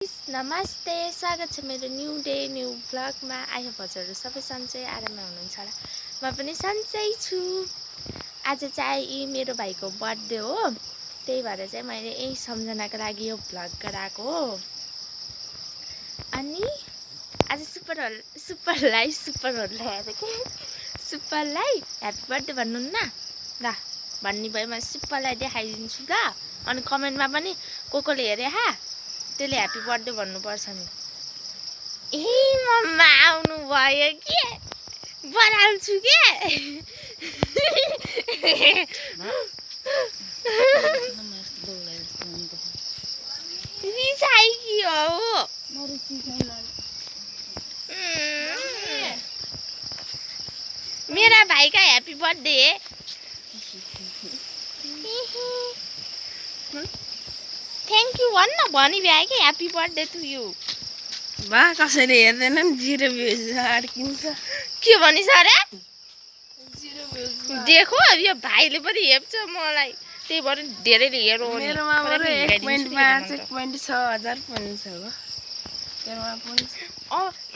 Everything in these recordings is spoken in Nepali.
नमस्ते, स्वागत छ मेरो न्यू डे न्यू भ्लगमा। आई होप हजुरहरू सबै सन्चै आराममा हुनुहुन्छ होला। म पनि सन्चै छु। आज चाहिँ मेरो भाइको बर्थडे हो, त्यही भएर चाहिँ मैले यही सम्झनाको लागि यो भ्लग गराएको हो। अनि आज सुपरलाई ह्यापी बर्थडे भन्नुहुन्न ल, भन्ने भयो। म सुपरलाई देखाइदिन्छु ल। अनि कमेन्टमा पनि कोले हेरे त्यसले ह्यापी बर्थडे भन्नुपर्छ नि। ए मम्मा आउनु भयो के, बनाउँछु के। रिसाइ कि हो मेरा भाइ का ह्यापी बर्थडे। थ्याङ्क यू भन्न भनी भ्याए कि ह्यापी बर्थडे टु यू। बा कसैले हेर्दैनन्, 0 भ्युज अड्किन्छ। के भनिस् अरे? देखो यो भाइले पनि हेप्छ मलाई, त्यही भएर धेरैले हेरौ। मेरोमा बरु 1.5-1.6 पनि छ हो। तेरोमा पनि छ।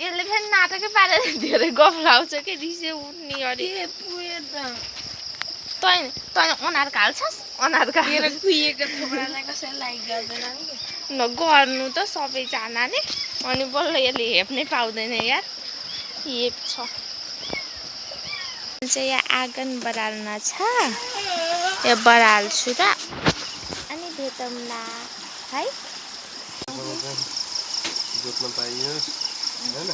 यसले फेरि नाटकै पारेर धेरै गफ लाउँछ के, रिसे उठ्ने अरे। के पुयो त तैँ अनार हाल्छस्? अनार तेरो कुहिएको थोपडालाई कसैले लाइक गर्दैन नि। न गर्नु त सबैजनाले, अनि बल्ल यसले हेप्नै पाउँदैन यार, हेप्छ। चाहिँ यहाँ आँगन बढाल्न छ, यो बढाल्छु र अनि भेटौँला है। जोत्न पाइयोस् हैन।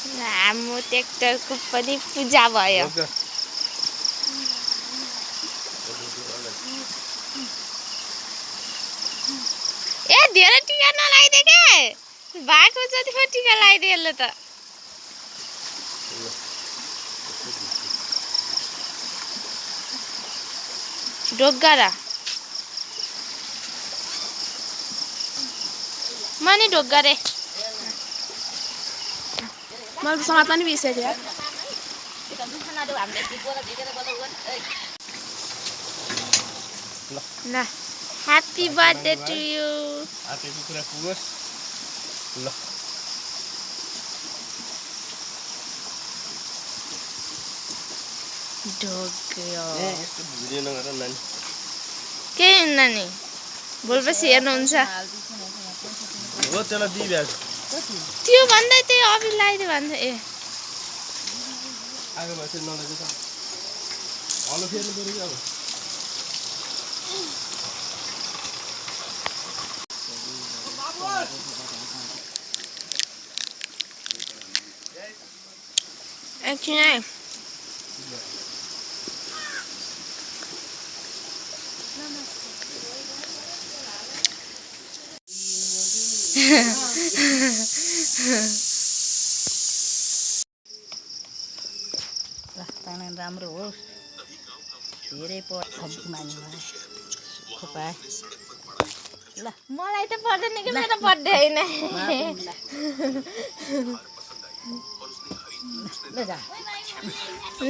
हाम्रो ट्र्याक्टरको पनि पूजा भयो। ए धेरै टिका नलाइदे के, भएको जति पनि टिका लगाइदिए यसले त। ढोग्गा र मनी ढोग्गा रे। मलाई त समात्न नि बिर्सेको यार। ल ह्यापी बर्थडे टु यू। आटेको कुरा पुगोस् ल। ढोग्यो भिडियो नगर नानी। के नानी भोलिपछि हेर्नुहुन्छ हो त्यसलाई दिइभ्याज त्यो भन्दै त्यही अभि लगाइदियो भन्छ। ए आगो भएपछि नलगे त हलो फेर्नु पऱ्यो कि अब। एकछिन है। राम्रो होस्, धेरै ल। मलाई त पर्दैन कि मेरो बर्थडे होइन।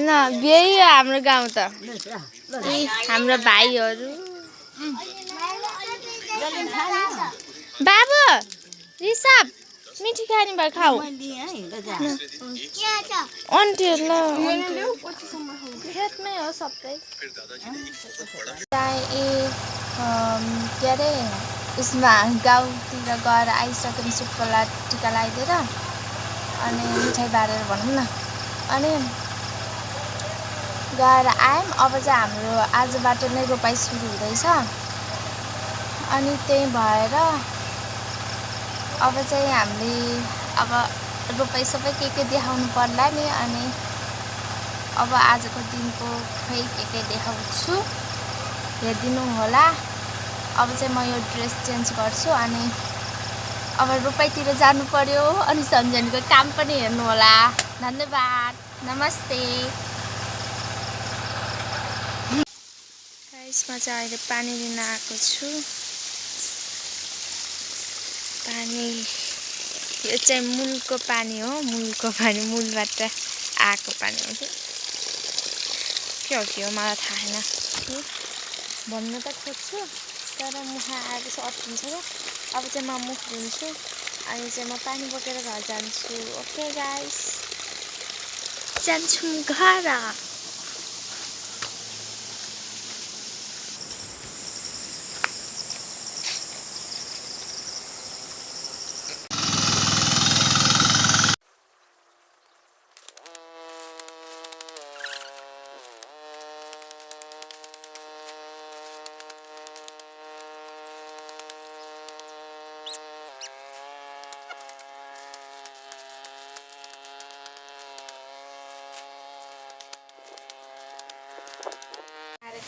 ल बिहे हाम्रो गाउँ त हाम्रो भाइहरू। बाबु रिसप मिठी खाने भए खाऊ। खेतमै हो सबै। के अरे उसमा गाउँतिर गएर आइसक्यो सुपलाई टिका लगाइदिएर अनि मिठाई बारेर भनौँ न। अनि गएर आयौँ। अब चाहिँ हाम्रो आजबाट नै रोपाइ सुरु हुँदैछ। अनि त्यही भएर अब चाहिँ हामीले अब रोपाइ सबै के देखाउनु पर्ला नि। अनि अब आजको दिनको खै के देखाउँछु, हेरिदिनु होला। अब चाहिँ म यो ड्रेस चेन्ज गर्छु अनि अब रोपाइतिर जानु पर्यो। अनि सम्झनीको काम पनि हेर्नु होला। धन्यवाद, नमस्ते। यसमा चाहिँ अहिले पानी लिन आएको छु। पानी यो चाहिँ मूलको पानी हो, मूलको पानी, मूलबाट आएको पानी हो। के हो मलाई थाहा छैन। भन्न त खोज्छु तर मुख आएपछि अट्टिन्छ क्या। अब चाहिँ म मुख धुन्छु अनि चाहिँ म पानी बोकेर घर जान्छु। ओके गाइस, जान्छु घर।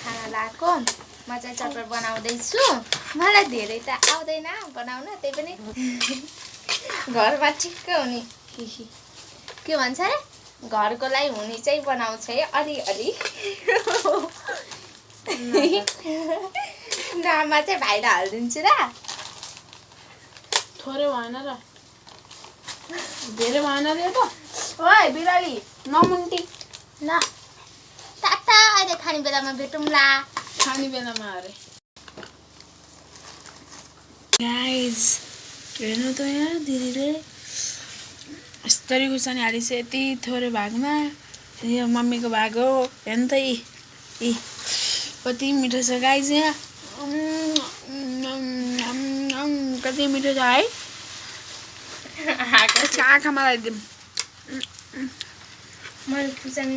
खाना लाएको म चाहिँ चटपट बनाउँदैछु। मलाई धेरै त आउँदैन बनाउन, त्यही पनि घरमा ठिक्क हुने के भन्छ अरे घरकोलाई हुने चाहिँ बनाउँछ है अलिअलि। नाममा चाहिँ भाइले हालिदिन्छु र। थोरै भएन र धेरै भएन रे त। ओइ बिराली नमुन्टी ल टाटा, अहिले खाने बेलामा भेटौँला। खाने बेलामा अरे गाइज हेर्नु त यहाँ दिदीले यस्तरी खुर्सानी हालिछ यति थोरै भागमा। यो मम्मीको भाग हो। हेर्नु त यी कति मिठो छ गाइज। यहाँ कति मिठो छ है। आँखामा लगाइदिउँ। मैले खुर्सानी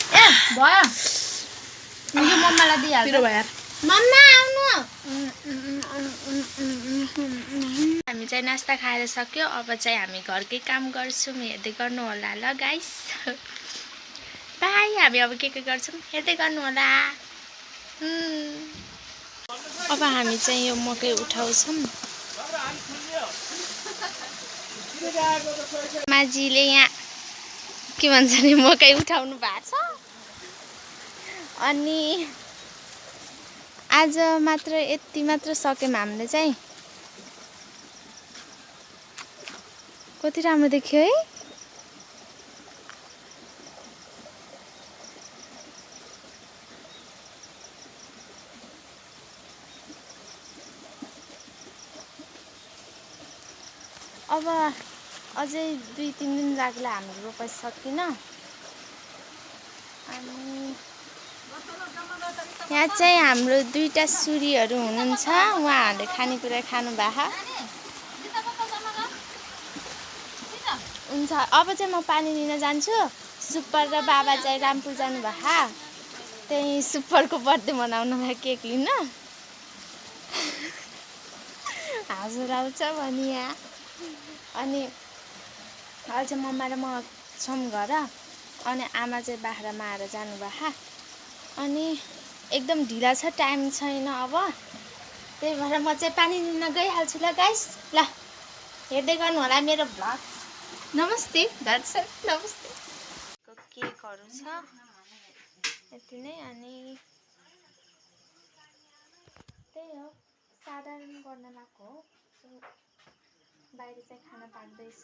ए भयो यो मम्मालाई दिइहाल्छु। पिरो भयो यार। मम्मा आउनु। हामी चाहिँ नास्ता खाएर सक्यो। अब चाहिँ हामी घरकै काम गर्छौँ, हेर्दै गर्नु होला ल गाइस। बाई, हामी अब के गर्छौँ हेर्दै गर्नु होला। अब हामी चाहिँ यो मकै उठाउँछौँ। माजीले यहाँ के भन्छ नि मकै उठाउनु भएको छ। अनि आज मात्र यति मात्र सक्यौँ हामीले चाहिँ। कति राम्रो देखियो है। अब अझै 2-3 दिन लाग्ला हाम्रो रोपाइ सकिन। अनि यहाँ चाहिँ हाम्रो 2टा सुरीहरू हुनुहुन्छ, उहाँहरूले खानेकुरा खानुभएको हुन्छ। अब चाहिँ म पानी लिन जान्छु। सुपर र बाबा चाहिँ रामपुर जानुभएको, त्यही सुपरको बर्थडे मनाउनुमा केक लिन। हजुर आउँछ भनी यहाँ। अनि अहिले चाहिँ मम्मा र म छौँ घर। अनि आमा चाहिँ बाख्रामा आएर जानुभएको। अनि एकदम ढिला छ, टाइम छैन अब, त्यही भएर म चाहिँ पानी लिन गइहाल्छु ल गाइस। ल हेर्दै गर्नु होला मेरो भ्लग। नमस्ते दर्शक, नमस्ते। केकहरू छ यति नै। अनि त्यही हो, साधारण गर्न लगाएको हो। बाहिर चाहिँ खाना पाक्दैछ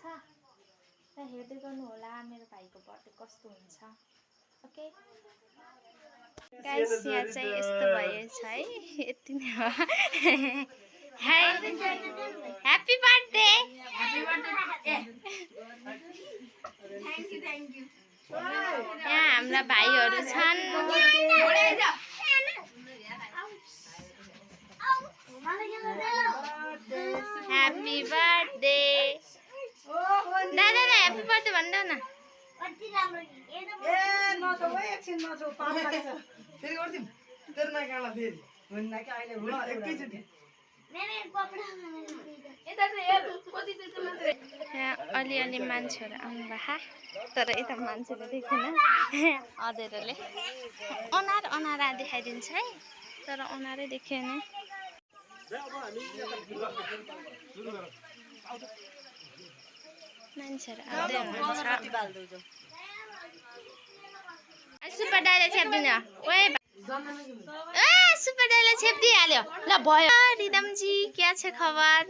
र हेर्दै गर्नु होला मेरो भाइको बर्थडे कस्तो हुन्छ। ओके गाइस, यहाँ चाहिँ यस्तो भएछ है, यति नै हो। Happy birthday. यहाँ हाम्रा भाइहरू छन्। ह्याप्पी बर्थडे दादालाई, ह्याप्पी बर्थडे भन्दैन न। यहाँ अलिअलि मान्छेहरू आउनुभएको, तर यता मान्छेले देखेन। अँधेरोले अनार देखाइदिन्छ है, तर अनारै देखेन। मान्छेहरू आउँदै हुनुहुन्छ। सुपर दाइले छेप्दिन। सुपर दाइले छेप्दिहाल्यो। ल भयो। रिदमजी क्या छ खबर?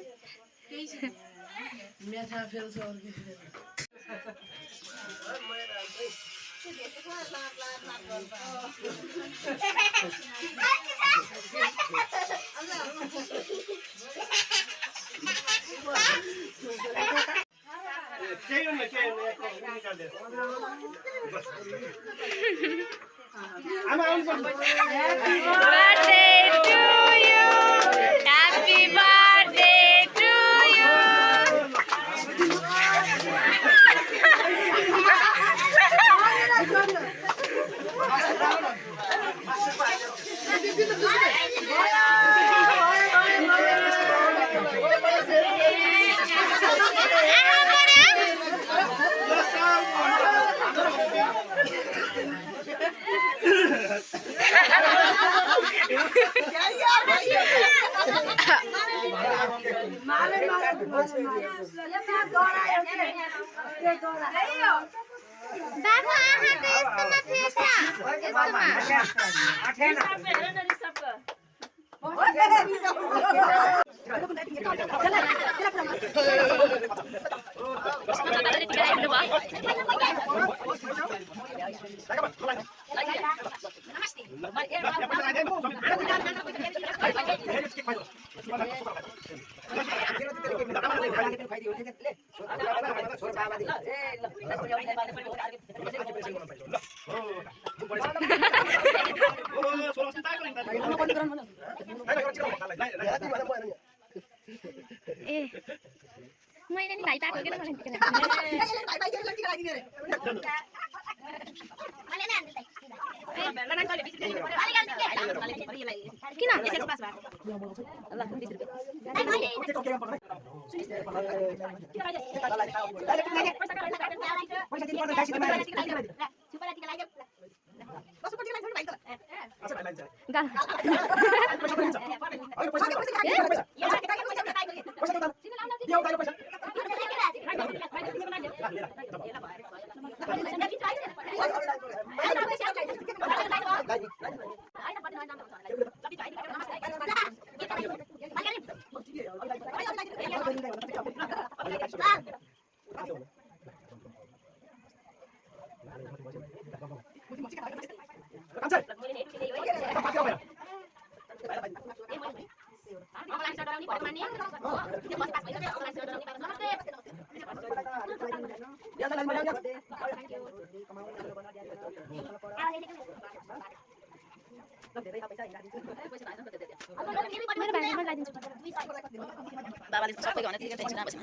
आमा आउनुपर्छ Birthday to you. Happy birthday to you. बाबु आहा त यस्तोमा थिएछ ए मैले नि भाइ पाएको के मलाई बाबाले सबैको भने त्यतिकै टेन्सन नबस्नु